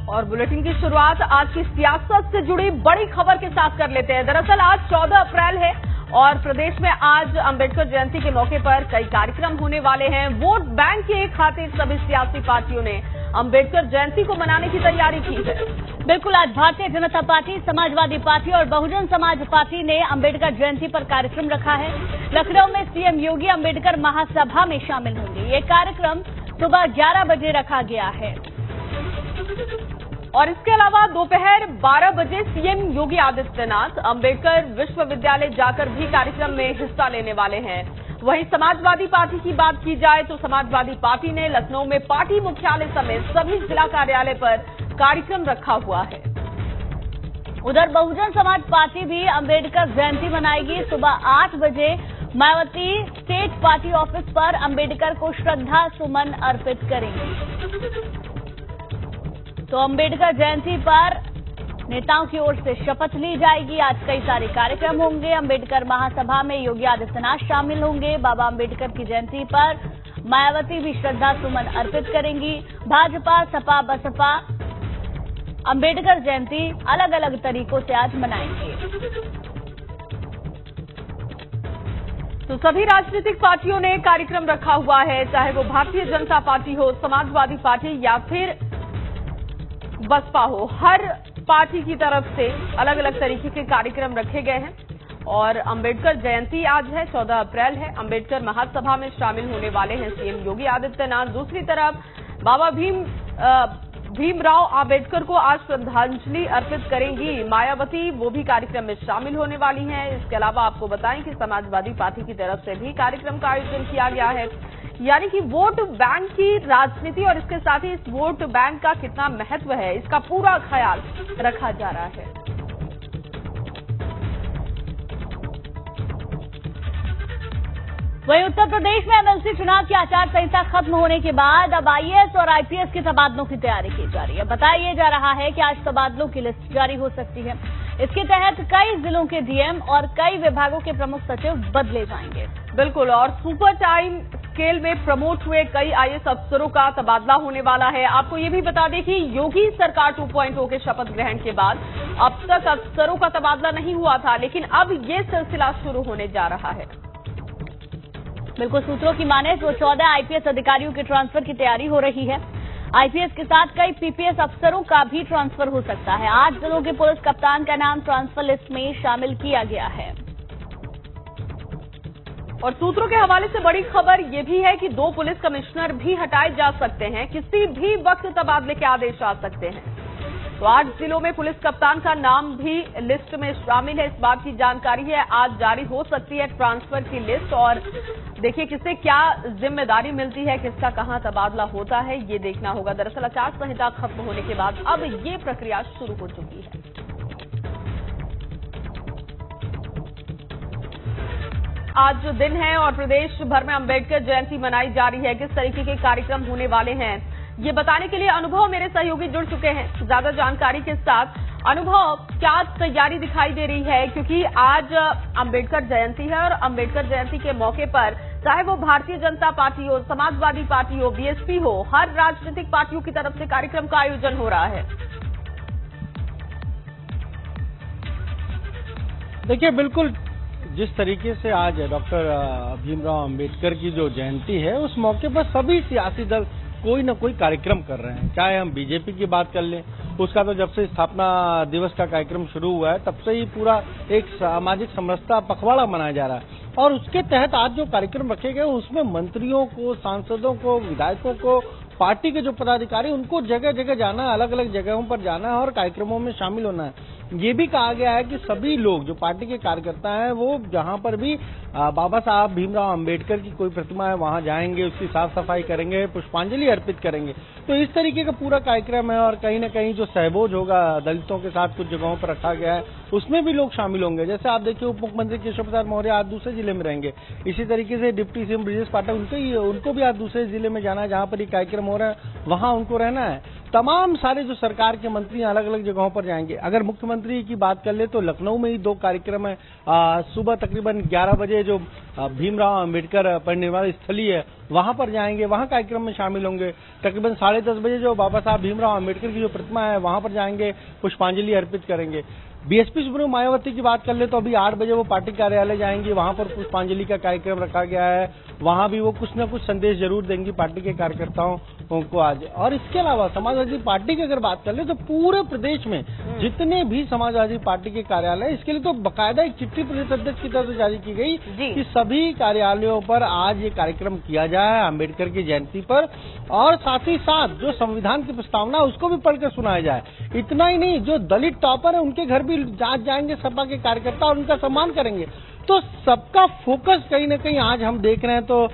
और बुलेटिन की शुरुआत आज की सियासत से जुड़ी बड़ी खबर के साथ कर लेते हैं। दरअसल आज 14 अप्रैल है और प्रदेश में आज अंबेडकर जयंती के मौके पर कई कार्यक्रम होने वाले हैं। वोट बैंक के खातिर सभी सियासी पार्टियों ने अंबेडकर जयंती को मनाने की तैयारी की है। बिल्कुल, आज भारतीय जनता पार्टी, समाजवादी पार्टी और बहुजन समाज पार्टी ने अंबेडकर जयंती पर कार्यक्रम रखा है। लखनऊ में सीएम योगी अंबेडकर महासभा में शामिल होंगे। ये कार्यक्रम सुबह 11 बजे रखा गया है और इसके अलावा दोपहर 12 बजे सीएम योगी आदित्यनाथ अंबेडकर विश्वविद्यालय जाकर भी कार्यक्रम में हिस्सा लेने वाले हैं। वहीं समाजवादी पार्टी की बात की जाए तो समाजवादी पार्टी ने लखनऊ में पार्टी मुख्यालय समेत सभी जिला कार्यालय पर कार्यक्रम रखा हुआ है। उधर बहुजन समाज पार्टी भी अंबेडकर जयंती मनाएगी। सुबह 8 बजे मायावती स्टेट पार्टी ऑफिस पर अंबेडकर को श्रद्धा सुमन अर्पित करेंगी। तो अंबेडकर जयंती पर नेताओं की ओर से शपथ ली जाएगी। आज कई सारे कार्यक्रम होंगे। अंबेडकर महासभा में योगी आदित्यनाथ शामिल होंगे। बाबा अंबेडकर की जयंती पर मायावती भी श्रद्धा सुमन अर्पित करेंगी। भाजपा, सपा, बसपा अंबेडकर जयंती अलग अलग तरीकों से आज मनाएंगे। तो सभी राजनीतिक पार्टियों ने कार्यक्रम रखा हुआ है, चाहे वो भारतीय जनता पार्टी हो, समाजवादी पार्टी या फिर बसपा हो। हर पार्टी की तरफ से अलग अलग तरीके के कार्यक्रम रखे गए हैं और अंबेडकर जयंती आज है, 14 अप्रैल है। अंबेडकर महासभा में शामिल होने वाले हैं सीएम योगी आदित्यनाथ। दूसरी तरफ बाबा भीमराव अंबेडकर को आज श्रद्धांजलि अर्पित करेंगी मायावती, वो भी कार्यक्रम में शामिल होने वाली हैं। इसके अलावा आपको बताएं कि समाजवादी पार्टी की तरफ से भी कार्यक्रम का आयोजन किया गया है। यानी कि वोट बैंक की राजनीति और इसके साथ ही इस वोट बैंक का कितना महत्व है, इसका पूरा ख्याल रखा जा रहा है। वहीं उत्तर प्रदेश में एमएलसी चुनाव की आचार संहिता खत्म होने के बाद अब आईएएस और आईपीएस के तबादलों की तैयारी की जा रही है। बताया जा रहा है कि आज तबादलों की लिस्ट जारी हो सकती है। इसके तहत कई जिलों के डीएम और कई विभागों के प्रमुख सचिव बदले जाएंगे। बिल्कुल, और सुपर टाइम स्केल में प्रमोट हुए कई आईएएस अफसरों का तबादला होने वाला है। आपको ये भी बता दें कि योगी सरकार 2.0 के शपथ ग्रहण के बाद अब तक अफसरों का तबादला नहीं हुआ था, लेकिन अब ये सिलसिला शुरू होने जा रहा है। बिल्कुल, सूत्रों की माने तो 14 आईपीएस अधिकारियों के ट्रांसफर की तैयारी हो रही है। आईपीएस के साथ कई पीपीएस अफसरों का भी ट्रांसफर हो सकता है। 8 जिलों के पुलिस कप्तान का नाम ट्रांसफर लिस्ट में शामिल किया गया है। और सूत्रों के हवाले से बड़ी खबर यह भी है कि 2 पुलिस कमिश्नर भी हटाए जा सकते हैं। किसी भी वक्त तबादले के आदेश आ सकते हैं। तो 8 जिलों में पुलिस कप्तान का नाम भी लिस्ट में शामिल है। इस बात की जानकारी है आज जारी हो सकती है ट्रांसफर की लिस्ट। और देखिए किसे क्या जिम्मेदारी मिलती है, किसका कहां तबादला होता है, ये देखना होगा। दरअसल आचार संहिता खत्म होने के बाद अब ये प्रक्रिया शुरू हो चुकी है। आज जो दिन है और प्रदेश भर में अंबेडकर जयंती मनाई जा रही है, किस तरीके के कार्यक्रम होने वाले हैं, ये बताने के लिए अनुभव मेरे सहयोगी जुड़ चुके हैं ज्यादा जानकारी के साथ। अनुभव, क्या तैयारी दिखाई दे रही है, क्योंकि आज अंबेडकर जयंती है और अंबेडकर जयंती के मौके पर चाहे वो भारतीय जनता पार्टी हो, समाजवादी पार्टी हो, बीएसपी हो, हर राजनीतिक पार्टियों की तरफ से कार्यक्रम का आयोजन हो रहा है। देखिए, बिल्कुल जिस तरीके से आज डॉक्टर भीमराव अंबेडकर की जो जयंती है, उस मौके पर सभी सियासी दल कोई न कोई कार्यक्रम कर रहे हैं। चाहे हम बीजेपी की बात कर लें, उसका तो जब से स्थापना दिवस का कार्यक्रम शुरू हुआ है तब से ही पूरा एक सामाजिक समरसता पखवाड़ा मनाया जा रहा है। और उसके तहत आज जो कार्यक्रम रखे गए उसमें मंत्रियों को, सांसदों को, विधायकों को, पार्टी के जो पदाधिकारी, उनको जगह जगह जाना है, अलग अलग जगहों पर जाना है और कार्यक्रमों में शामिल होना है। ये भी कहा गया है कि सभी लोग जो पार्टी के कार्यकर्ता हैं वो जहां पर भी बाबा साहब भीमराव अंबेडकर की कोई प्रतिमा है वहां जाएंगे, उसकी साफ सफाई करेंगे, पुष्पांजलि अर्पित करेंगे। तो इस तरीके का पूरा कार्यक्रम है। और कहीं न कहीं जो सहभोज होगा दलितों के साथ कुछ जगहों पर रखा गया है, उसमें भी लोग शामिल होंगे। जैसे आप देखिए, उप मुख्यमंत्री केशव प्रसाद मौर्य आज दूसरे जिले में रहेंगे। इसी तरीके से डिप्टी सीएम ब्रजेश पाठक, उनको भी आज दूसरे जिले में जाना है जहां पर ये कार्यक्रम हो रहा है, वहां उनको रहना है। तमाम सारे जो सरकार के मंत्री अलग अलग जगहों पर जाएंगे। अगर मुख्यमंत्री की बात कर ले तो लखनऊ में ही 2 कार्यक्रम है। सुबह तकरीबन 11 बजे जो भीमराव अंबेडकर परिनिर्वाण स्थली है वहां पर जाएंगे, वहां कार्यक्रम में शामिल होंगे। तकरीबन 10:30 बजे जो बाबा साहब भीमराव अम्बेडकर की जो प्रतिमा है वहां पर जाएंगे, पुष्पांजलि अर्पित करेंगे। बीएसपी सुप्रीमो मायावती की बात कर ले तो अभी 8 बजे वो पार्टी कार्यालय जाएंगी, वहां पर पुष्पांजलि का कार्यक्रम रखा गया है। वहां भी वो कुछ न कुछ संदेश जरूर देंगी पार्टी के कार्यकर्ताओं को आज। और इसके अलावा समाजवादी पार्टी की अगर बात कर ले तो पूरे प्रदेश में जितने भी समाजवादी पार्टी के कार्यालय, इसके लिए तो बाकायदा एक चिट्ठी प्रदेश अध्यक्ष की तरफ से जारी की गई कि सभी कार्यालयों पर आज ये कार्यक्रम किया जाए अम्बेडकर की जयंती पर, और साथ ही साथ जो संविधान की प्रस्तावना उसको भी पढ़कर सुनाया जाए। इतना ही नहीं, जो दलित टॉपर है उनके घर भी आज जाएंगे सपा के कार्यकर्ता और उनका सम्मान करेंगे। तो सबका फोकस कहीं न कहीं आज हम देख रहे हैं तो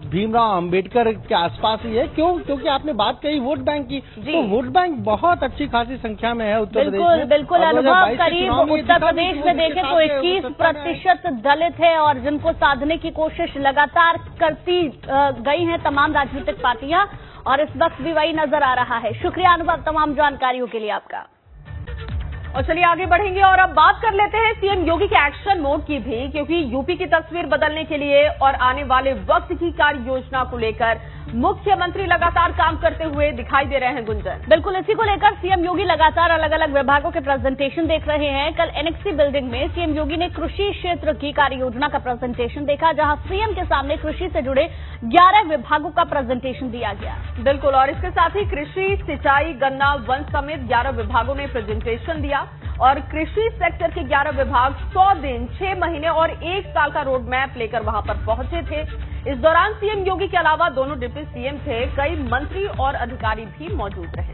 भीमराव अंबेडकर के आसपास ही है। क्यों? क्योंकि आपने बात कही वोट बैंक की, तो वोट बैंक बहुत अच्छी खासी संख्या में है उत्तर प्रदेश में। बिल्कुल अनुभव, करीब उत्तर प्रदेश में देखें तो 21% दलित है और जिनको साधने की कोशिश लगातार करती गई हैं तमाम राजनीतिक पार्टियां, और इस वक्त भी वही नजर आ रहा है। शुक्रिया अनुभव तमाम जानकारियों के लिए आपका। और चलिए आगे बढ़ेंगे और अब बात कर लेते हैं सीएम योगी के एक्शन मोड की भी, क्योंकि यूपी की तस्वीर बदलने के लिए और आने वाले वक्त की कार्य योजना को लेकर मुख्यमंत्री लगातार काम करते हुए दिखाई दे रहे हैं। गुंजन, बिल्कुल इसी को लेकर सीएम योगी लगातार अलग अलग विभागों के प्रेजेंटेशन देख रहे हैं। कल एनएक्सी बिल्डिंग में सीएम योगी ने कृषि क्षेत्र की कार्य योजना का प्रेजेंटेशन देखा, जहां सीएम के सामने कृषि से जुड़े 11 विभागों का प्रेजेंटेशन दिया गया। बिल्कुल, और इसके साथ ही कृषि, सिंचाई, गन्ना, वन समेत 11 विभागों ने प्रेजेंटेशन दिया। और कृषि सेक्टर के 11 विभाग 100 दिन, 6 महीने और 1 साल का रोड मैप लेकर वहां पर पहुंचे थे। इस दौरान सीएम योगी के अलावा दोनों डिप्टी सीएम थे, कई मंत्री और अधिकारी भी मौजूद रहे।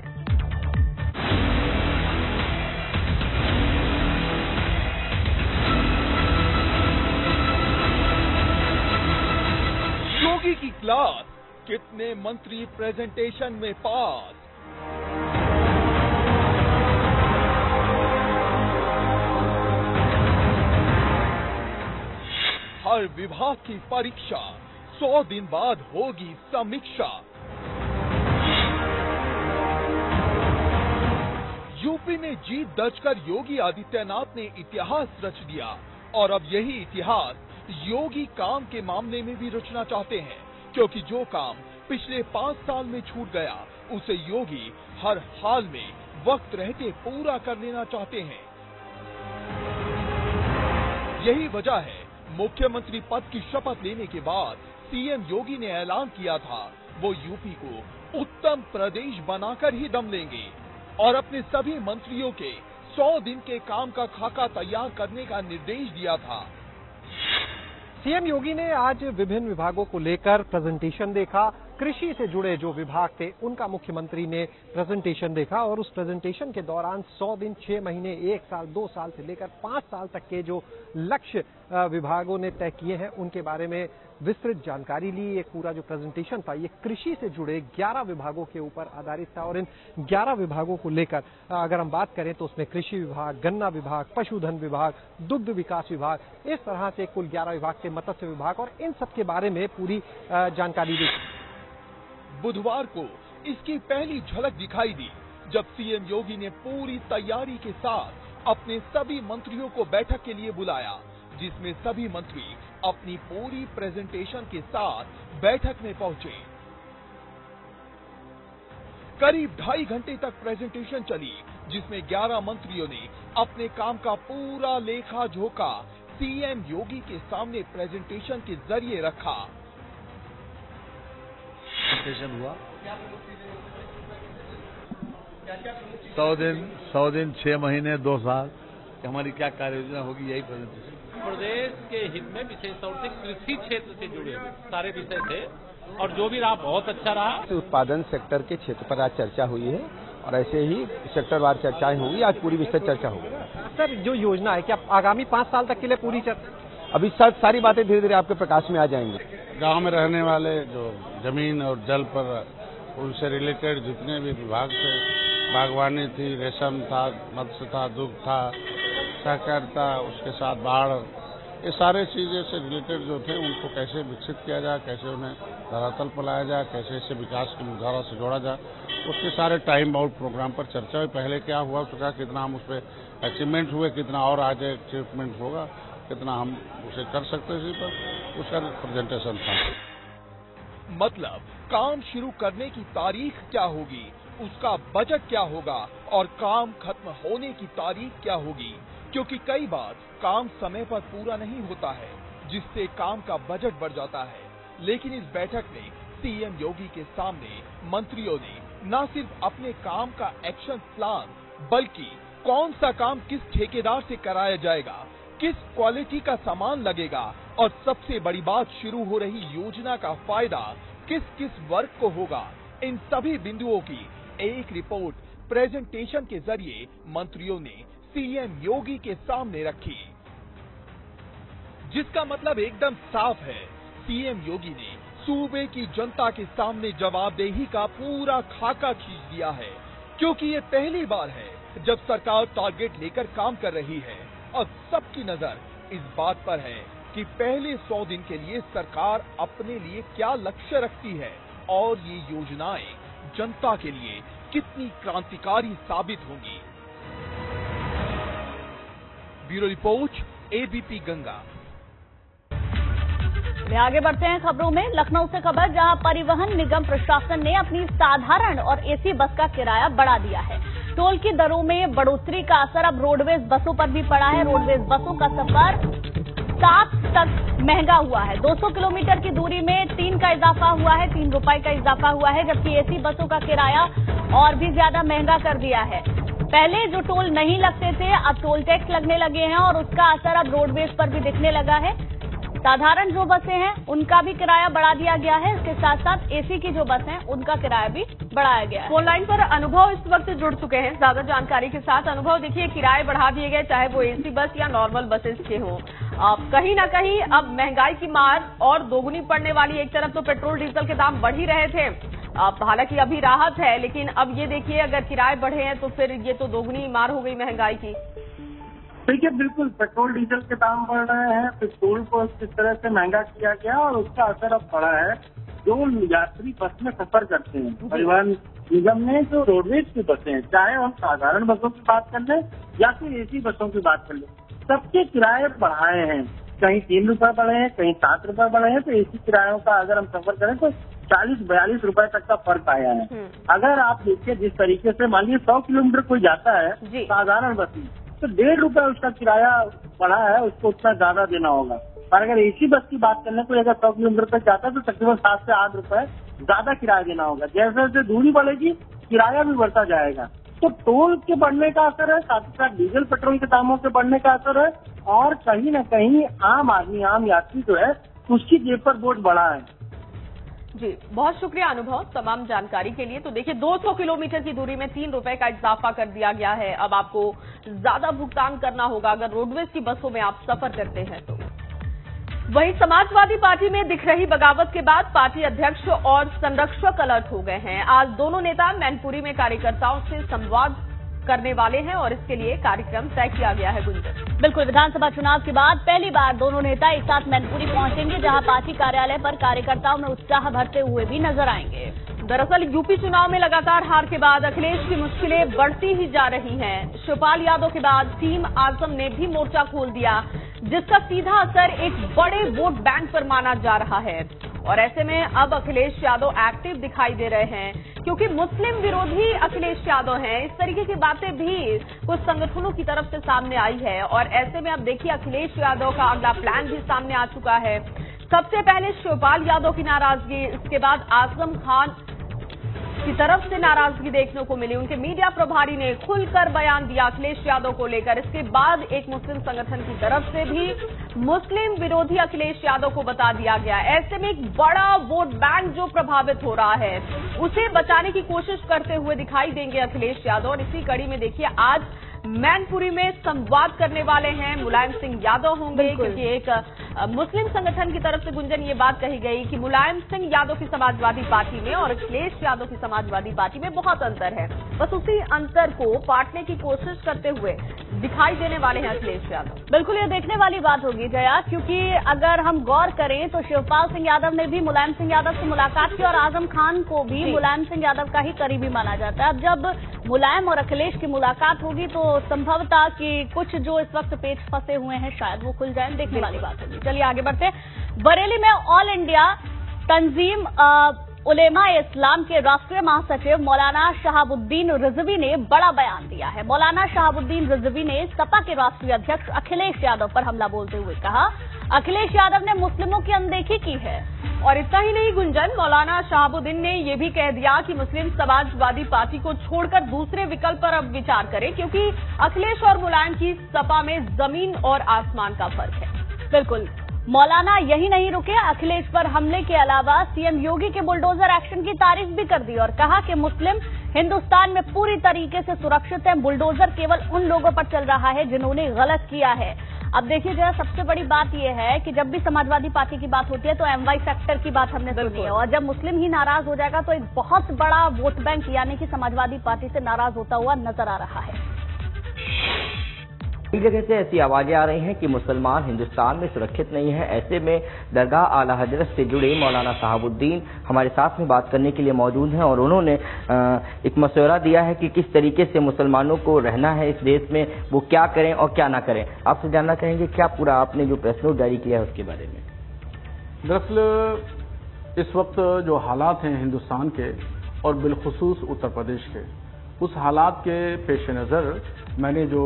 योगी की क्लास, कितने मंत्री प्रेजेंटेशन में पास। हर विभाग की परीक्षा, 100 दिन बाद होगी समीक्षा। यूपी में जीत दर्ज कर योगी आदित्यनाथ ने इतिहास रच दिया, और अब यही इतिहास योगी काम के मामले में भी रचना चाहते हैं, क्योंकि जो काम पिछले 5 साल में छूट गया उसे योगी हर हाल में वक्त रहते पूरा कर लेना चाहते हैं। यही वजह है मुख्यमंत्री पद की शपथ लेने के बाद सीएम योगी ने ऐलान किया था वो यूपी को उत्तम प्रदेश बनाकर ही दम लेंगे, और अपने सभी मंत्रियों के 100 दिन के काम का खाका तैयार करने का निर्देश दिया था। सीएम योगी ने आज विभिन्न विभागों को लेकर प्रेजेंटेशन देखा। कृषि से जुड़े जो विभाग थे उनका मुख्यमंत्री ने प्रेजेंटेशन देखा, और उस प्रेजेंटेशन के दौरान 100 दिन, 6 महीने, 1 साल, 2 साल से लेकर 5 साल तक के जो लक्ष्य विभागों ने तय किए हैं उनके बारे में विस्तृत जानकारी ली। एक पूरा जो प्रेजेंटेशन था ये कृषि से जुड़े 11 विभागों के ऊपर आधारित था, और इन 11 विभागों को लेकर अगर हम बात करें तो उसमें कृषि विभाग, गन्ना विभाग, पशुधन विभाग, दुग्ध विकास विभाग, इस तरह से कुल 11 विभाग थे, मत्स्य विभाग, और इन सब के बारे में पूरी जानकारी दी। बुधवार को इसकी पहली झलक दिखाई दी जब सीएम योगी ने पूरी तैयारी के साथ अपने सभी मंत्रियों को बैठक के लिए बुलाया, जिसमें सभी मंत्री अपनी पूरी प्रेजेंटेशन के साथ बैठक में पहुंचे। करीब 2.5 घंटे तक प्रेजेंटेशन चली, जिसमें 11 मंत्रियों ने अपने काम का पूरा लेखा जोखा सीएम योगी के सामने प्रेजेंटेशन के जरिए रखा। हुआ 100 दिन, 6 महीने, 2 साल हमारी क्या कार्य योजना होगी, यही प्रेजेंटेशन। प्रदेश के हित में विशेष तौर से कृषि क्षेत्र से जुड़े सारे विषय थे, और जो भी रहा बहुत अच्छा रहा। उत्पादन सेक्टर के क्षेत्र पर आज चर्चा हुई है, और ऐसे ही सेक्टरवार चर्चाएं होगी। आज पूरी विस्तृत चर्चा होगी। सर, जो योजना है क्या आगामी 5 साल तक के लिए पूरी चर्चा? अभी सारी बातें धीरे धीरे आपके प्रकाश में आ जाएंगी। गांव में रहने वाले जो जमीन और जल पर उनसे रिलेटेड जितने भी विभाग थे, बागवानी थी, रेशम था, मत्स्य था, दुग्ध था, सहकारिता, उसके साथ बाढ़, ये सारे चीजें से रिलेटेड जो थे उनको कैसे विकसित किया जाए, कैसे उन्हें धरातल पर लाया जाए, कैसे इसे विकास की मुख्यधारा से जोड़ा जाए, उसके सारे टाइम बाउंड प्रोग्राम पर चर्चा हुई। पहले क्या हुआ उसका कितना हम उस पर अचीवमेंट हुए, कितना और आगे अचीवमेंट होगा, कितना हम उसे कर सकते हैं, इसी पर उसका प्रेजेंटेशन था। मतलब काम शुरू करने की तारीख क्या होगी, उसका बजट क्या होगा और काम खत्म होने की तारीख क्या होगी, क्योंकि कई बार काम समय पर पूरा नहीं होता है, जिससे काम का बजट बढ़ जाता है। लेकिन इस बैठक में सीएम योगी के सामने मंत्रियों ने न सिर्फ अपने काम का एक्शन प्लान, बल्कि कौन सा काम किस ठेकेदार से कराया जाएगा, किस क्वालिटी का सामान लगेगा और सबसे बड़ी बात, शुरू हो रही योजना का फायदा किस किस वर्ग को होगा, इन सभी बिंदुओं की एक रिपोर्ट प्रेजेंटेशन के जरिए मंत्रियों ने सीएम योगी के सामने रखी, जिसका मतलब एकदम साफ है, सीएम योगी ने सूबे की जनता के सामने जवाबदेही का पूरा खाका खींच दिया है, क्योंकि ये पहली बार है जब सरकार टारगेट लेकर काम कर रही है और सबकी नजर इस बात पर है कि पहले 100 दिन के लिए सरकार अपने लिए क्या लक्ष्य रखती है और ये योजनाएं जनता के लिए कितनी क्रांतिकारी साबित होंगी। Bureau report, ABP Ganga. आगे बढ़ते हैं खबरों में। लखनऊ से खबर, जहां परिवहन निगम प्रशासन ने अपनी साधारण और एसी बस का किराया बढ़ा दिया है। टोल की दरों में बढ़ोतरी का असर अब रोडवेज बसों पर भी पड़ा है। रोडवेज बसों का सफर 7 तक महंगा हुआ है। 200 किलोमीटर की दूरी में 3 का इजाफा हुआ है, 3 रुपए का इजाफा हुआ है, जबकि एसी बसों का किराया और भी ज्यादा महंगा कर दिया है। पहले जो टोल नहीं लगते थे, अब टोल टैक्स लगने लगे हैं और उसका असर अब रोडवेज पर भी दिखने लगा है। साधारण जो बसें हैं उनका भी किराया बढ़ा दिया गया है, इसके साथ साथ एसी की जो बस हैं उनका किराया भी बढ़ाया गया है। फोन लाइन पर अनुभव इस वक्त जुड़ चुके हैं ज्यादा जानकारी के साथ। अनुभव, देखिए किराए बढ़ा दिए गए, चाहे वो एसी बस या नॉर्मल बसेस के हों, कहीं ना कहीं अब महंगाई की मार और दोगुनी पड़ने वाली। एक तरफ तो पेट्रोल डीजल के दाम बढ़ ही रहे थे, हालांकि अभी राहत है, लेकिन अब ये देखिए अगर किराए बढ़े हैं तो फिर ये तो दोगुनी मार हो गई महंगाई की। देखिए, बिल्कुल पेट्रोल डीजल के दाम बढ़ रहे हैं, पेट्रोल को किस तरह से महंगा किया गया और उसका असर अब पड़ा है जो यात्री बस में सफर करते हैं। परिवहन निगम ने जो रोडवेज की बसें हैं, चाहे हम साधारण बसों की बात कर लें या फिर एसी बसों की बात कर लें, सबके किराए बढ़ाए हैं। कहीं 3 रुपए बढ़े हैं, कहीं 7 रुपए बढ़े हैं। तो एसी किरायों का अगर हम सफर करें तो 40-42 रुपए तक का फर्क आया है। अगर आप देखिए जिस तरीके से मान लीजिए 100 किलोमीटर कोई जाता है साधारण बस में, तो 1.5 रुपए उसका किराया बढ़ा है, उसको उतना ज्यादा देना होगा। और अगर एसी बस की बात करने को अगर 100 किलोमीटर तक जाता है तो तकरीबन 7 से 8 रुपए ज्यादा किराया देना होगा। जैसे जैसे दूरी बढ़ेगी किराया भी बढ़ता जाएगा। तो टोल के बढ़ने का असर है, साथ ही साथ डीजल पेट्रोल के दामों के बढ़ने का असर है और कहीं न कहीं आम आदमी, आम यात्री जो है उसकी जेब पर बोझ बढ़ा है। जी, बहुत शुक्रिया अनुभव तमाम जानकारी के लिए। तो देखिए 200 किलोमीटर की दूरी में 3 रुपए का इजाफा कर दिया गया है। अब आपको ज्यादा भुगतान करना होगा अगर रोडवेज की बसों में आप सफर करते हैं तो। वहीं समाजवादी पार्टी में दिख रही बगावत के बाद पार्टी अध्यक्ष और संरक्षक अलर्ट हो गए हैं। आज दोनों नेता मैनपुरी में कार्यकर्ताओं से संवाद करने वाले हैं और इसके लिए कार्यक्रम तय किया गया है। गुंजन, बिल्कुल, विधानसभा चुनाव के बाद पहली बार दोनों नेता एक साथ मैनपुरी पहुंचेंगे, जहां पार्टी कार्यालय पर कार्यकर्ताओं में उत्साह भरते हुए भी नजर आएंगे। दरअसल यूपी चुनाव में लगातार हार के बाद अखिलेश की मुश्किलें बढ़ती ही जा रही हैं। शिवपाल यादव के बाद टीम आजम ने भी मोर्चा खोल दिया, जिसका सीधा असर एक बड़े वोट बैंक पर माना जा रहा है। और ऐसे में अब अखिलेश यादव एक्टिव दिखाई दे रहे हैं, क्योंकि मुस्लिम विरोधी अखिलेश यादव हैं। इस तरीके की बातें भी कुछ संगठनों की तरफ से सामने आई है और ऐसे में अब देखिए अखिलेश यादव का अगला प्लान भी सामने आ चुका है। सबसे पहले शिवपाल यादव की नाराजगी, इसके बाद आजम खान की तरफ से नाराजगी देखने को मिली। उनके मीडिया प्रभारी ने खुलकर बयान दिया अखिलेश यादव को लेकर। इसके बाद एक मुस्लिम संगठन की तरफ से भी मुस्लिम विरोधी अखिलेश यादव को बता दिया गया। ऐसे में एक बड़ा वोट बैंक जो प्रभावित हो रहा है उसे बचाने की कोशिश करते हुए दिखाई देंगे अखिलेश यादव। और इसी कड़ी में देखिए आज मैनपुरी में संवाद करने वाले हैं मुलायम सिंह यादव होंगे, क्योंकि एक मुस्लिम संगठन की तरफ से गुंजन ये बात कही गई कि मुलायम सिंह यादव की समाजवादी पार्टी में और अखिलेश यादव की समाजवादी पार्टी में बहुत अंतर है। बस उसी अंतर को पाटने की कोशिश करते हुए दिखाई देने वाले हैं अखिलेश यादव। बिल्कुल, ये देखने वाली बात होगी जया, क्योंकि अगर हम गौर करें तो शिवपाल सिंह यादव ने भी मुलायम सिंह यादव से मुलाकात की और आजम खान को भी मुलायम सिंह यादव का ही करीबी माना जाता है। अब जब मुलायम और अखिलेश की मुलाकात होगी तो संभवतः कि कुछ जो इस वक्त पेच फंसे हुए हैं शायद वो खुल जाए, देखने वाली बात होगी। चलिए आगे बढ़ते हैं। बरेली में ऑल इंडिया तंजीम उलेमा इस्लाम के राष्ट्रीय महासचिव मौलाना शहाबुद्दीन रिजवी ने बड़ा बयान दिया है। मौलाना शहाबुद्दीन रिजवी ने सपा के राष्ट्रीय अध्यक्ष अखिलेश यादव पर हमला बोलते हुए कहा, अखिलेश यादव ने मुस्लिमों की अनदेखी की है। और इतना ही नहीं गुंजन, मौलाना शहाबुद्दीन ने ये भी कह दिया कि मुस्लिम समाजवादी पार्टी को छोड़कर दूसरे विकल्प पर अब विचार करें, क्योंकि अखिलेश और मुलायम की सपा में जमीन और आसमान का फर्क है। बिल्कुल, मौलाना यही नहीं रुके, अखिलेश पर हमले के अलावा सीएम योगी के बुलडोजर एक्शन की तारीफ भी कर दी और कहा कि मुस्लिम हिंदुस्तान में पूरी तरीके से सुरक्षित है, बुलडोजर केवल उन लोगों पर चल रहा है जिन्होंने गलत किया है। अब देखिए जरा, सबसे बड़ी बात यह है कि जब भी समाजवादी पार्टी की बात होती है तो एमवाई फैक्टर की बात हमने सुनी है, और जब मुस्लिम ही नाराज हो जाएगा तो एक बहुत बड़ा वोट बैंक यानी कि समाजवादी पार्टी से नाराज होता हुआ नजर आ रहा है। कई जगह से ऐसी आवाजें आ रही हैं कि मुसलमान हिंदुस्तान में सुरक्षित नहीं है। ऐसे में दरगाह आला हजरत से जुड़े मौलाना शहाबुद्दीन हमारे साथ में बात करने के लिए मौजूद हैं और उन्होंने एक मशवरा दिया है कि किस तरीके से मुसलमानों को रहना है इस देश में, वो क्या करें और क्या ना करें। आपसे जानना चाहेंगे क्या पूरा आपने जो प्रेस नोट जारी किया है उसके बारे में। दरअसल इस वक्त जो हालात हैं हिंदुस्तान के और बिलखुसूस उत्तर प्रदेश के, उस हालात के पेश नज़र मैंने जो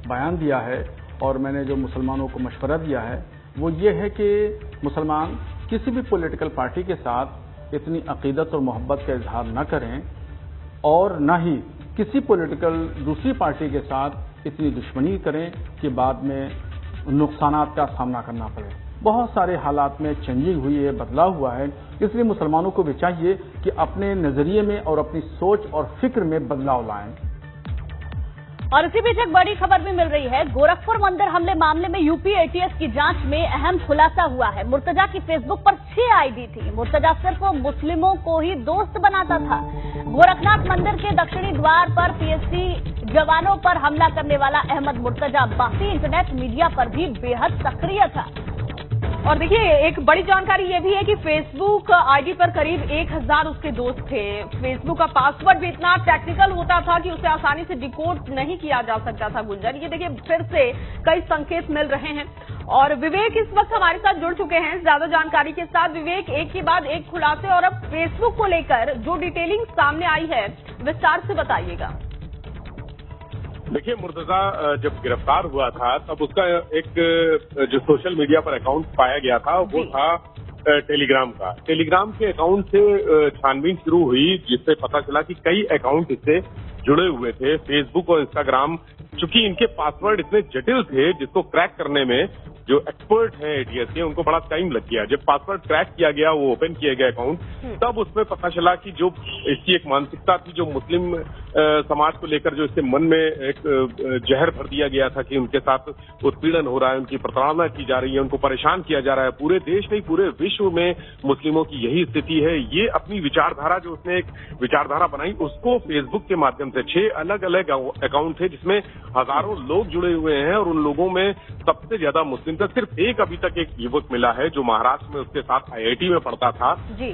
बयान दिया है और मैंने जो मुसलमानों को मशवरा दिया है वो ये है कि मुसलमान किसी भी पॉलिटिकल पार्टी के साथ इतनी अकीदत और मोहब्बत का इजहार न करें और न ही किसी पॉलिटिकल दूसरी पार्टी के साथ इतनी दुश्मनी करें कि बाद में नुकसानात का सामना करना पड़े। बहुत सारे हालात में चेंजिंग हुई है, बदलाव हुआ है, इसलिए मुसलमानों को भी चाहिए कि अपने नजरिए में और अपनी सोच और फिक्र में बदलाव लाएं। और इसी बीच एक बड़ी खबर भी मिल रही है। गोरखपुर मंदिर हमले मामले में यूपी एटीएस की जांच में अहम खुलासा हुआ है। मुर्तजा की फेसबुक पर 6 आईडी थी। मुर्तजा सिर्फ मुस्लिमों को ही दोस्त बनाता था। गोरखनाथ मंदिर के दक्षिणी द्वार पर पीएससी जवानों पर हमला करने वाला अहमद मुर्तजा बाकी इंटरनेट मीडिया पर भी बेहद सक्रिय था। और देखिए एक बड़ी जानकारी ये भी है कि फेसबुक आईडी पर करीब 1000 उसके दोस्त थे। फेसबुक का पासवर्ड भी इतना टेक्निकल होता था कि उसे आसानी से डिकोड नहीं किया जा सकता था। गुंजन, ये देखिए फिर से कई संकेत मिल रहे हैं और विवेक इस वक्त हमारे साथ जुड़ चुके हैं ज्यादा जानकारी के साथ। विवेक, एक के बाद एक खुलासे और अब फेसबुक को लेकर जो डिटेलिंग सामने आई है विस्तार से बताइएगा। देखिए, मुर्तजा जब गिरफ्तार हुआ था तब उसका एक जो सोशल मीडिया पर अकाउंट पाया गया था वो था टेलीग्राम का। टेलीग्राम के अकाउंट से छानबीन शुरू हुई जिससे पता चला कि कई अकाउंट इससे जुड़े हुए थे। फेसबुक और इंस्टाग्राम, चूंकि इनके पासवर्ड इतने जटिल थे जिसको क्रैक करने में जो एक्सपर्ट हैं एटीएस के उनको बड़ा टाइम लग गया। जब पासवर्ड क्रैक किया गया, वो ओपन किया गया अकाउंट, तब उसमें पता चला कि जो इसकी एक मानसिकता थी, जो मुस्लिम समाज को लेकर जो इसके मन में एक जहर भर दिया गया था कि उनके साथ उत्पीड़न हो रहा है, उनकी प्रताड़ना की जा रही है, उनको परेशान किया जा रहा है। पूरे देश नहीं पूरे विश्व में मुस्लिमों की यही स्थिति है। ये अपनी विचारधारा, जो उसने एक विचारधारा बनाई, उसको फेसबुक के माध्यम से 6 अलग अलग अकाउंट थे जिसमें हजारों लोग जुड़े हुए हैं और उन लोगों में सबसे ज्यादा मुस्लिम था। सिर्फ एक अभी तक एक युवक मिला है जो महाराष्ट्र में उसके साथ आईआईटी में पढ़ता था।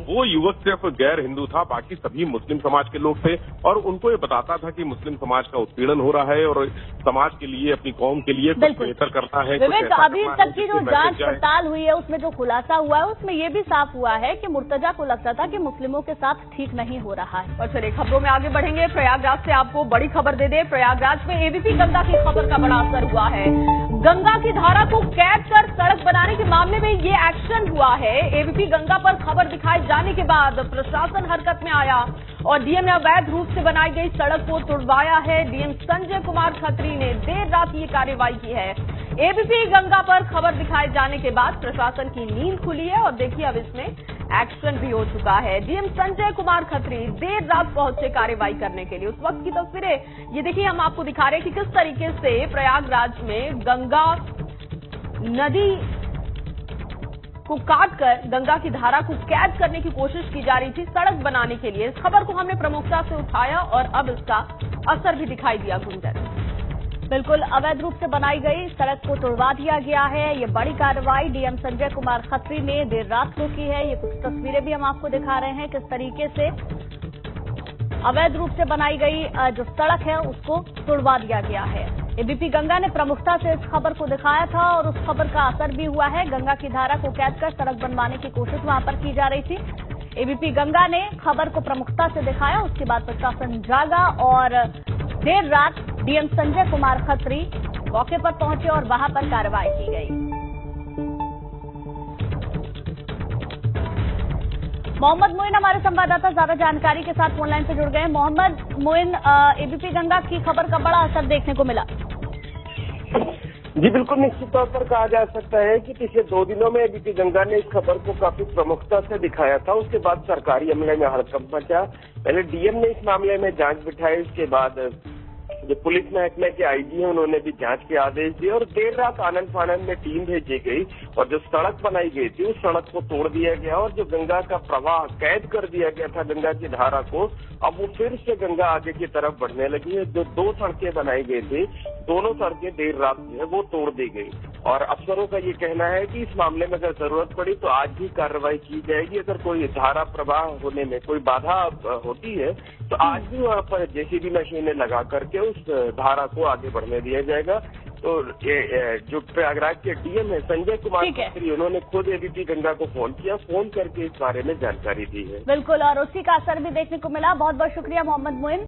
वो युवक सिर्फ गैर हिंदू था, बाकी सभी मुस्लिम समाज के लोग थे और उनको ये बताता था कि मुस्लिम समाज का उत्पीड़न हो रहा है और समाज के लिए, अपनी कौम के लिए कुछ बेहतर करना है। विवेक, अभी तक की जो जांच पड़ताल हुई है उसमें जो खुलासा हुआ है उसमें ये भी साफ हुआ है कि मुर्तजा को लगता था कि मुस्लिमों के साथ ठीक नहीं हो रहा है। और चलिए खबरों में आगे बढ़ेंगे। प्रयागराज से आपको बड़ी खबर दे दे। प्रयागराज में एबीपी गंगा की खबर का बड़ा असर हुआ है। गंगा की धारा को कैद कर सड़क बनाने के मामले में ये एक्शन हुआ है। एबीपी गंगा पर खबर दिखाए जाने के बाद प्रशासन हरकत में आया और डीएम ने अवैध रूप से बनाई गई सड़क को तुड़वाया है। डीएम संजय कुमार खत्री ने देर रात ये कार्रवाई की है। एबीपी गंगा पर खबर दिखाए जाने के बाद प्रशासन की नींद खुली है और देखिए अब इसमें एक्शन भी हो चुका है। डीएम संजय कुमार खत्री देर रात पहुंचे कार्रवाई करने के लिए। उस वक्त की तस्वीरें ये देखिए हम आपको दिखा रहे हैं कि किस तरीके से प्रयागराज में गंगा नदी को काटकर गंगा की धारा को कैद करने की कोशिश की जा रही थी सड़क बनाने के लिए। इस खबर को हमने प्रमुखता से उठाया और अब इसका असर भी दिखाई दिया। गुंजन, बिल्कुल, अवैध रूप से बनाई गई सड़क को तुड़वा दिया गया है। ये बड़ी कार्रवाई डीएम संजय कुमार खत्री ने देर रात को की है। ये कुछ तस्वीरें भी हम आपको दिखा रहे हैं किस तरीके से अवैध रूप से बनाई गई जो सड़क है उसको तुड़वा दिया गया है। एबीपी गंगा ने प्रमुखता से इस खबर को दिखाया था और उस खबर का असर भी हुआ है। गंगा की धारा को कैद कर सड़क बनवाने की कोशिश वहां पर की जा रही थी। एबीपी गंगा ने खबर को प्रमुखता से दिखाया, उसके बाद प्रशासन जागा और देर रात डीएम संजय कुमार खत्री मौके पर पहुंचे और वहां पर कार्रवाई की गई। मोहम्मद मोइन हमारे संवाददाता ज्यादा जानकारी के साथ फोनलाइन से जुड़ गए। मोहम्मद मोइन, एबीपी गंगा की खबर का बड़ा असर देखने को मिला। जी बिल्कुल, निश्चित तौर पर कहा जा सकता है कि पिछले 2 दिनों में एबीपी गंगा ने इस खबर को काफी प्रमुखता से दिखाया था। उसके बाद सरकारी अमले में हड़कंप मचा। पहले डीएम ने इस मामले में जांच बिठाई, उसके बाद जो पुलिस महकमे के आईजी हैं उन्होंने भी जांच के आदेश दिए और देर रात आनंद फानंद में टीम भेजी गई और जो सड़क बनाई गई थी उस सड़क को तोड़ दिया गया और जो गंगा का प्रवाह कैद कर दिया गया था गंगा की धारा को, अब वो फिर से गंगा आगे की तरफ बढ़ने लगी है। जो 2 सड़कें बनाई गई थी, दोनों सड़कें देर रात जो है वो तोड़ दी गई और अफसरों का ये कहना है कि इस मामले में अगर जरूरत पड़ी तो आज भी कार्रवाई की जाएगी। अगर कोई धारा प्रवाह होने में कोई बाधा होती है तो आज भी वहाँ पर जेसीबी मशीनें लगा करके उस धारा को आगे बढ़ने दिया जाएगा। तो ये जो प्रयागराज के डीएम है संजय कुमार खत्री, उन्होंने खुद एबीपी गंगा को फोन करके इस बारे में जानकारी दी है। बिल्कुल, और उसी का असर भी देखने को मिला। बहुत बहुत शुक्रिया मोहम्मद मोइन।